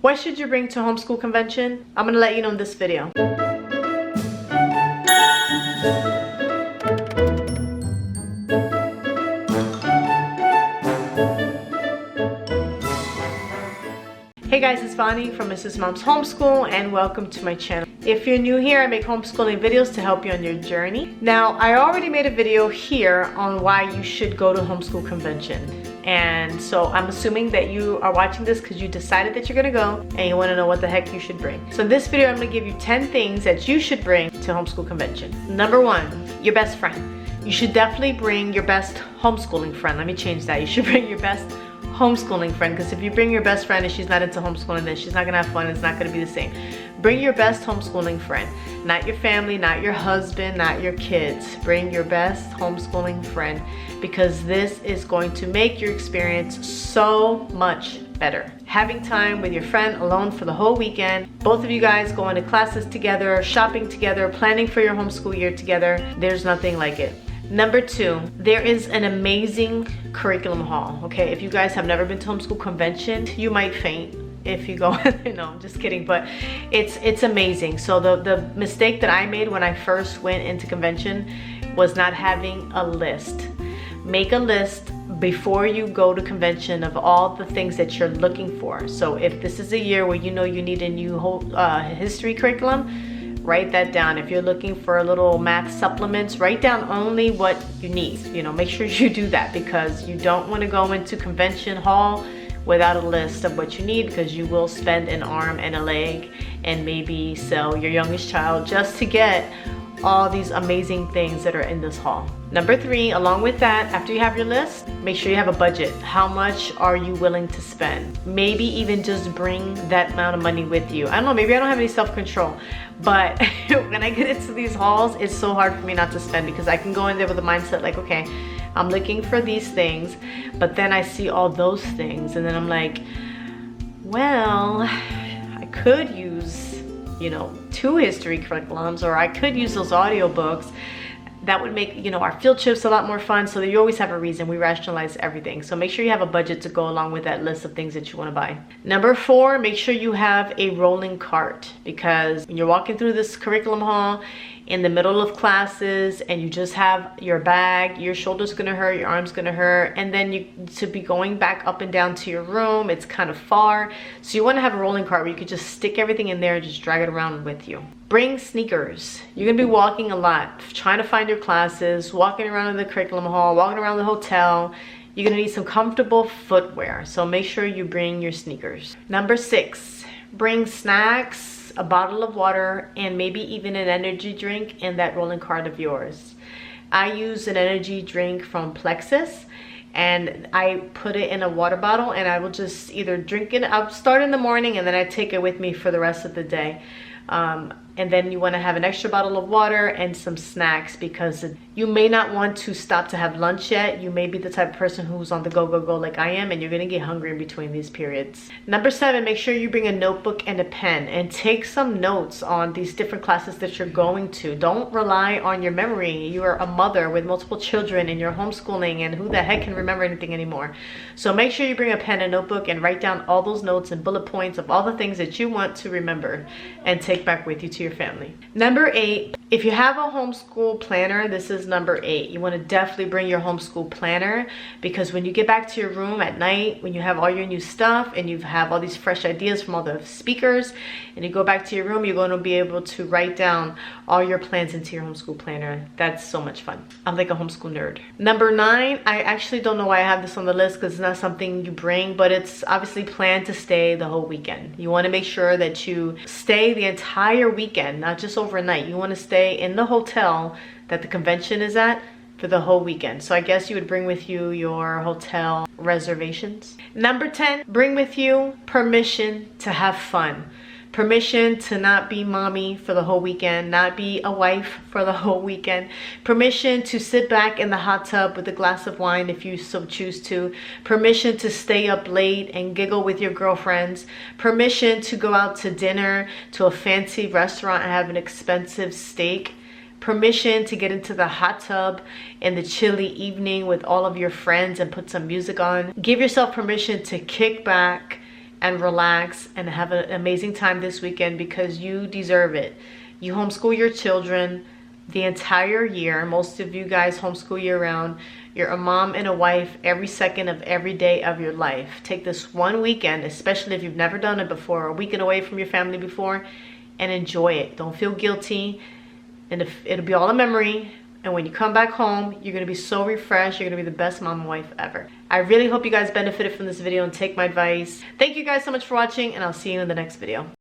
What should you bring to homeschool convention? I'm gonna let you know in this video. Hey guys, it's Vani from Mrs. Mom's Homeschool and welcome to my channel. If you're new here, I make homeschooling videos to help you on your journey. Now, I already made a video here on why you should go to homeschool convention. And so I'm assuming that you are watching this because you decided that you're gonna go and you wanna know what the heck you should bring. So in this video, I'm gonna give you 10 things that you should bring to homeschool convention. Number 1, your best friend. You should definitely bring your best homeschooling friend. Let me change that. You should bring your best homeschooling friend, because if you bring your best friend and she's not into homeschooling, then she's not gonna have fun. It's not gonna be the same. Bring your best homeschooling friend, not your family, not your husband, not your kids. Bring your best homeschooling friend, because this is going to make your experience so much better. Having time with your friend alone for the whole weekend, both of you guys going to classes together, shopping together, planning for your homeschool year together, there's nothing like it. Number 2, there is an amazing curriculum hall. Okay, if you guys have never been to homeschool convention, you might faint if you go. No, I'm just kidding, but it's amazing. So the mistake that I made when I first went into convention was not having a list. Make a list before you go to convention of all the things that you're looking for. So if this is a year where you know you need a new history curriculum, write that down. If you're looking for a little math supplements, write down only what you need. You know, make sure you do that, because you don't want to go into convention hall without a list of what you need, because you will spend an arm and a leg and maybe sell your youngest child just to get all these amazing things that are in this hall. Number 3, along with that, after you have your list, make sure you have a budget. How much are you willing to spend? Maybe even just bring that amount of money with you. I don't know, maybe I don't have any self-control, but when I get into these halls, it's so hard for me not to spend, because I can go in there with a mindset like, okay, I'm looking for these things, but then I see all those things, and then I'm like, well, I could use, you know, 2 history curriculums, or I could use those audiobooks. That would make, you know, our field trips a lot more fun. So that you always have a reason. We rationalize everything. So make sure you have a budget to go along with that list of things that you want to buy. Number 4, make sure you have a rolling cart, because when you're walking through this curriculum hall in the middle of classes and you just have your bag, your shoulder's gonna hurt, your arm's gonna hurt, and then you to be going back up and down to your room, it's kind of far. So you want to have a rolling cart where you could just stick everything in there and just drag it around with you. Bring sneakers. You're gonna be walking a lot, trying to find your classes, walking around in the curriculum hall, walking around the hotel. You're gonna need some comfortable footwear, so make sure you bring your sneakers. Number 6, bring snacks, a bottle of water, and maybe even an energy drink in that rolling cart of yours. I use an energy drink from Plexus, and I put it in a water bottle, and I will just either drink it. I'll start in the morning and then I take it with me for the rest of the day. And then you want to have an extra bottle of water and some snacks, because you may not want to stop to have lunch yet. You may be the type of person who's on the go like I am, and you're going to get hungry in between these periods. Number 7, make sure you bring a notebook and a pen and take some notes on these different classes that you're going to. Don't rely on your memory. You are a mother with multiple children and you're homeschooling, and who the heck can remember anything anymore? So make sure you bring a pen and notebook and write down all those notes and bullet points of all the things that you want to remember and take back with you to your family. Number 8, if you have a homeschool planner, this is number 8. You want to definitely bring your homeschool planner, because when you get back to your room at night, when you have all your new stuff and you have all these fresh ideas from all the speakers, and you go back to your room, you're going to be able to write down all your plans into your homeschool planner. That's so much fun. I'm like a homeschool nerd. Number 9, I actually don't know why I have this on the list, because it's not something you bring, but it's obviously planned to stay the whole weekend. You want to make sure that you stay the entire weekend, not just overnight. You want to stay in the hotel that the convention is at for the whole weekend. So I guess you would bring with you your hotel reservations. Number 10, bring with you permission to have fun. Permission to not be mommy for the whole weekend, not be a wife for the whole weekend. Permission to sit back in the hot tub with a glass of wine if you so choose to. Permission to stay up late and giggle with your girlfriends. Permission to go out to dinner to a fancy restaurant and have an expensive steak. Permission to get into the hot tub in the chilly evening with all of your friends and put some music on. Give yourself permission to kick back and relax and have an amazing time this weekend because you deserve it. You homeschool your children the entire year. Most of you guys homeschool year round. You're a mom and a wife every second of every day of your life. Take this one weekend, especially if you've never done it before, or a weekend away from your family before, and enjoy it. Don't feel guilty, and it'll be all a memory. And when you come back home, you're gonna be so refreshed. You're gonna be the best mom and wife ever. I really hope you guys benefited from this video and take my advice. Thank you guys so much for watching, and I'll see you in the next video.